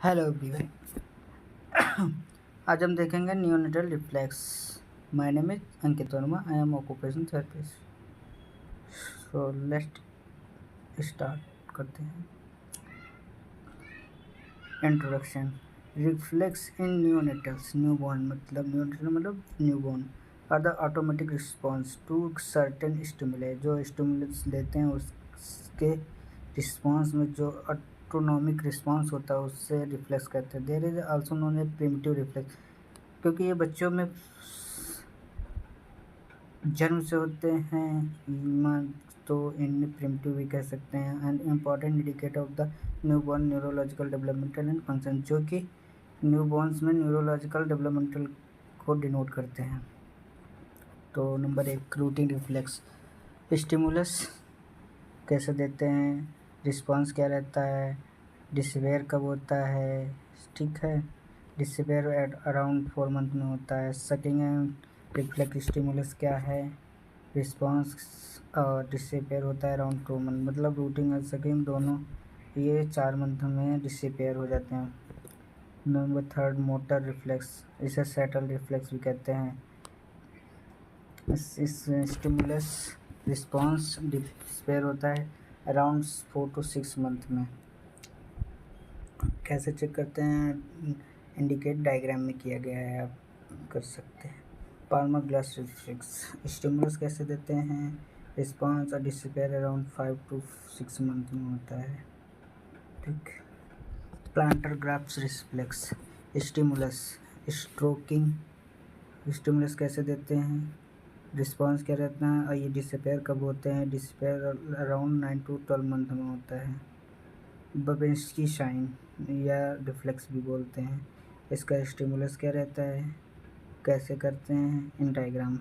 Hello everyone. आज हम देखेंगे neonatal reflex. My name is Ankit Verma. I am occupation therapist. So let's start करते हैं। Introduction. Reflex in neonatals. Newborn मतलब newborn are the automatic response to certain stimuli. जो stimulus लेते हैं उसके रिस्पॉन्स में जो ऑटोनॉमिक रिस्पॉन्स होता है उससे रिफ्लेक्स कहते हैं। There is also known as primitive reflex, क्योंकि ये बच्चों में जन्म से होते हैं तो इन्हें प्रिमिटिव भी कह सकते हैं। And important indicator of the newborn neurological developmental and function, जो कि न्यूबॉर्न्स में न्यूरोलॉजिकल डेवलपमेंटल को डिनोट करते हैं। तो नंबर 1, रूटीन रिफ्लेक्स। स्टिमुलस कैसे देते हैं, रिस्पॉन्स क्या रहता है, डिसवेयर कब होता है, ठीक है। डिसवेयर अराउंड 4 मंथ में होता है। सकिंग एंड रिफ्लेक्स स्टिमुलस क्या है, रिस्पॉन्स और डिसपेयर होता है अराउंड 2 मंथ। मतलब रूटीन और सकिंग दोनों ये 4 मंथ में डिसपेयर हो जाते हैं। Number 3, motor reflex. इसे सेटल रिफ्लेक्स भी कहते हैं। इस स्टिमुलस रिस्पॉन्स डिसपेयर होता है अराउंड 4 to 6 मंथ में। कैसे चेक करते हैं, इंडिकेट डायग्राम में किया गया है, आप कर सकते हैं। Palmer glass reflex. स्टिमुलस कैसे देते हैं, रिस्पॉन्स और डिसपेयर अराउंड 5 to 6 मंथ में होता है, ठीक। Planter graphs reflex. Stimulus stroking. Stimulus कैसे देते हैं, रिस्पॉन्स क्या रहता है और ये डिसपेयर कब होते हैं, डिसपेयर अराउंड 9 to 12 मंथ में होता है। बबेस्की साइन या रिफ्लेक्स भी बोलते हैं। इसका स्टिमुलस क्या रहता है, कैसे करते हैं, इन डायग्राम।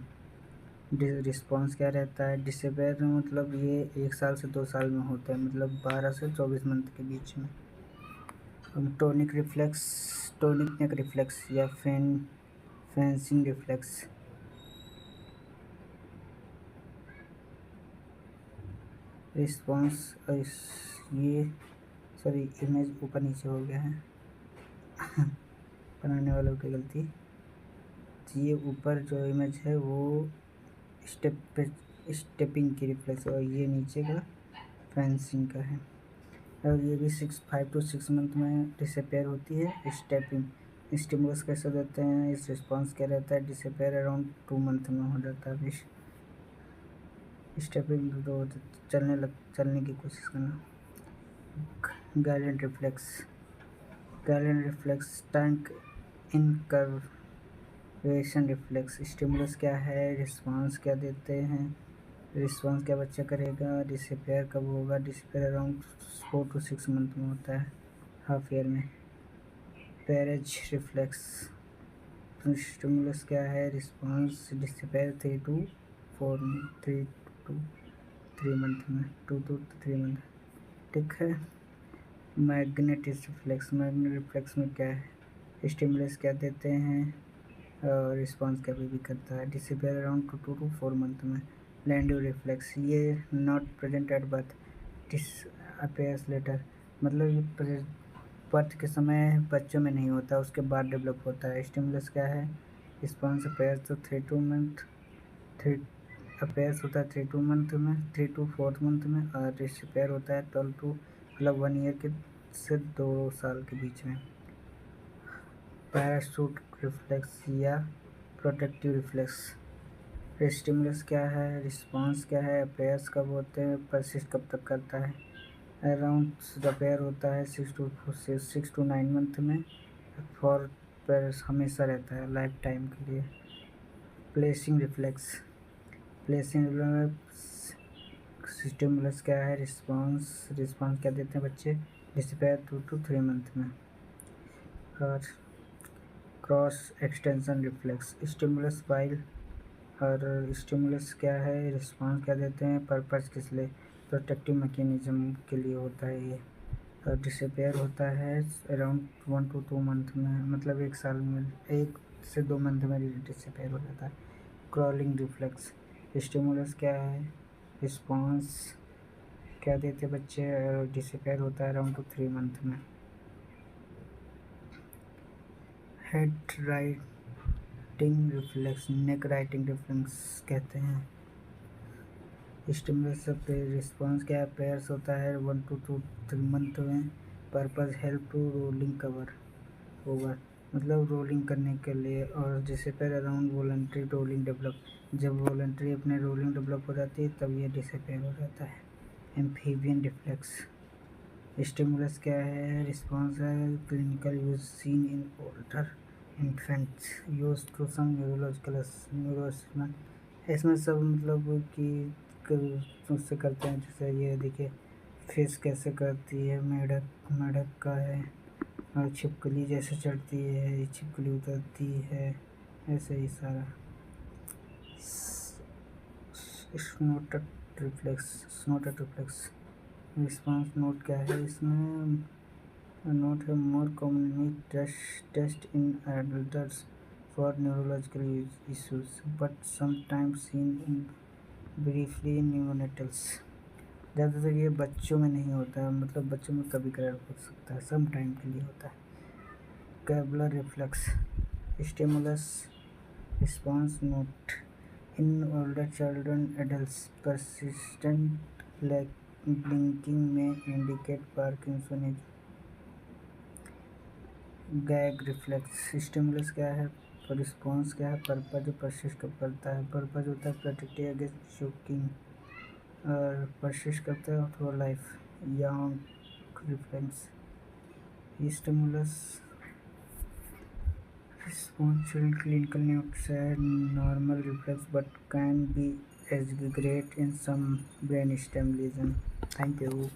रिस्पॉन्स क्या रहता है, डिसपेयर मतलब ये 1 साल से 2 साल में होता है, मतलब 12 से 24 मंथ के बीच में। टोनिक रिफ्लेक्स, टोनिक नेक रिफ्लेक्स या फेंसिंग रिफ्लेक्स। रिस्पॉन्स ये सॉरी इमेज ऊपर नीचे हो गया है बनाने वालों की गलती। ये ऊपर जो इमेज है वो स्टेपिंग की रिफ्लेक्स और ये नीचे का फेंसिंग का है। और ये भी 5 to 6 मंथ में डिसअपेयर होती है। स्टेपिंग स्टिमुलस कैसे देते हैं, इस रिस्पॉन्स क्या रहता है, डिसअपेयर अराउंड 2 मंथ में हो जाता है। स्टेपिंग तो चलने की कोशिश करना। गाइडेंट रिफ्लेक्स। गाइडेंट रिफ्लेक्स टंग इन कर्वेशन रिफ्लेक्स। स्टिमुलस क्या है, रिस्पॉन्स क्या देते हैं, रिस्पॉन्स क्या बच्चा करेगा, डिसअपेयर कब होगा, डिसअपेयर अराउंड 4 to 6 मंथ में होता है, हाफ ईयर में। Perez reflex. स्टिमुलस क्या है, रिस्पॉन्स डिसअपेयर 3 to 3 मंथ में, 2 to 3 मंथ, ठीक है। Magnetic reflex. मैग्नेटिक रिफ्लेक्स में क्या है, स्टिमुलस क्या देते हैं और रिस्पॉन्स क्या भी करता है, डिसअपेयर अराउंड 2 to 4 मंथ में। लैंडियो रिफ्लेक्स, ये not present at birth, disappears later. मतलब ये बर्थ के समय बच्चों में नहीं होता, उसके बाद डेवलप होता है। स्टिमुलस क्या है, रिस्पॉन्स अपेयर्स तो 3 to मंथ, 3 अपेयर्स होता है 3 to मंथ में, 3 to 4 मंथ में। और डिसअपेयर होता है 12 to मतलब 1 ईयर के से 2 साल के बीच में। पैराशूट रिफ्लेक्स या प्रोटेक्टिव रिफ्लेक्स। स्टिमुलस क्या है, रिस्पॉन्स क्या है, अपेयर्स कब होते हैं, परसिस्ट कब तक करता है। अराउंड अपेयर होता है 6 to 9 मंथ में। फॉर पेयर्स हमेशा रहता है, लाइफ टाइम के लिए। Placing reflex. प्लेसिंग स्टिमुलस क्या है, रिस्पॉन्स क्या देते हैं बच्चे, डिसअपेयर 2 to 3 मंथ में। और cross extension reflex. Stimulus while और स्टिमुलस क्या है, रिस्पॉन्स क्या देते हैं, पर्पस किस लिए, प्रोटेक्टिव मैकेनिज्म के लिए होता है ये। और डिसअपेयर होता है अराउंड 1 to 2 मंथ में, मतलब 1 साल में 1 से 2 मंथ में डिसअपेयर हो जाता है। Crawling reflex. स्टिमुलस क्या है, रिस्पॉन्स क्या देते बच्चे, डिसअपेयर होता है अराउंड 2 3 मंथ में। हेड राइटिंग रिफ्लेक्स, नेक राइटिंग रिफ्लेक्स कहते हैं। स्टिमुलस रिस्पॉन्स क्या है, पेयर्स होता है 1 to 2 मंथ में। Purpose help to rolling cover over, मतलब रोलिंग करने के लिए। और disappear around voluntary rolling develop, जब वॉलंटरी अपने रोलिंग डेवलप हो जाती है तब ये डिसअपेयर हो जाता है। एम्फीबियन रिफ्लेक्स, स्टिमुलस क्या है, रिस्पॉन्स है clinical use seen in older infants use to some neurological neurosignal. इसमें सब मतलब कि उससे करते हैं, जैसे ये देखिए फिश कैसे करती है, मेढक का है, और छिपकली जैसे चढ़ती है छिपकली उतरती है, ऐसे ही सारा। स्नोटेड रिफ्लेक्स, रिस्पॉन्स नोट क्या है इसमें, नोट है more commonly test in adults for neurological issues but sometimes seen in briefly in neonatals. ज़्यादातर ये बच्चों में नहीं होता है, मतलब बच्चों में कभी कभार हो सकता है, सम टाइम के लिए होता है। Glabellar reflex, stimulus response note in older children adults, persistent blinking में indicate parkinsonism. Gag reflex, stimulus क्या है, रिस्पॉन्स क्या है, पर्पज परसिस्ट करता है। पर्पज होता है प्रोटेक्टिव अगेंस्ट चोकिंग, और परसिस्ट करता है through life. Yawn reflex, stimulus response clinical notes है normal reflex but can be aggregate in some brain stem lesion. Thank you.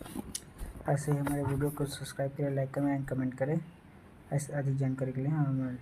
ऐसे ही हमारे वीडियो को सब्सक्राइब करें, लाइक करें एंड कमेंट करें। ऐसे अधिक जानकारी के लिए हमारे